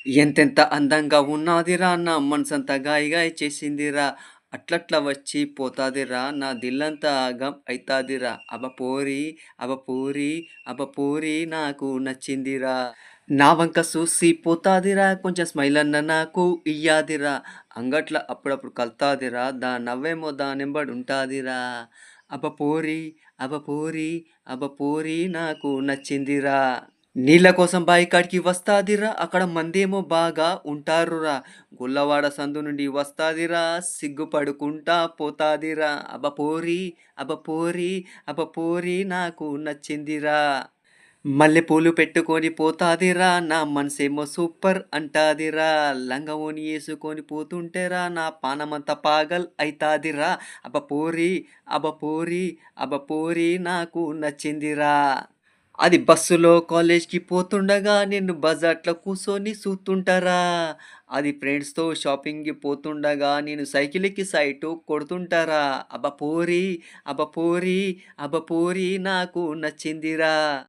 ఎంతెంత అందంగా ఉన్నాదిరా నా మనసంతా గాయి గాయి చేసిందిరా. అట్లట్ల వచ్చి పోతాదిరా నా దిల్లంతా ఆగం అయితాదిరా. అబ పోరి నాకు నచ్చిందిరా. నా వంక సూసి పోతాదిరా కొంచెం స్మైలన్న నాకు ఇయ్యాదిరా. అంగట్ల అప్పుడప్పుడు కలుతాదిరా నవ్వేమో దానెంబడుంటాదిరా. అబ పోరి అబ పోరి అబ పోరి నాకు నచ్చిందిరా. నీళ్ళ కోసం బాయి కాడికి వస్తాదిరా అక్కడ మందేమో బాగా ఉంటారురా. గొల్లవాడ సందు నుండి వస్తాదిరా సిగ్గుపడుకుంటా పోతాదిరా. అబ పోరి అబ పోరి నాకు నచ్చిందిరా. మల్లెపూలు పెట్టుకొని పోతాదిరా నా మనసేమో సూపర్ అంటాదిరా. లంగావోణి యేసుకొని పోతుంటేరా నా పానమంతా పాగల్ అయితాదిరా. అబ పోరి అబ పోరి అబ పోరి నాకు నచ్చిందిరా. అది బస్సులో కాలేజ్‌కి పోతుండగా నేను బజార్‌లో కూసోని సూతుంటారా. అది ఫ్రెండ్స్‌తో షాపింగ్‌కి పోతుండగా నేను సైకిల్ ఎక్కి సైటు కొడుతుంటారా. అబ పోరి అబ పోరి అబ పోరి నాకు నచ్చిందిరా.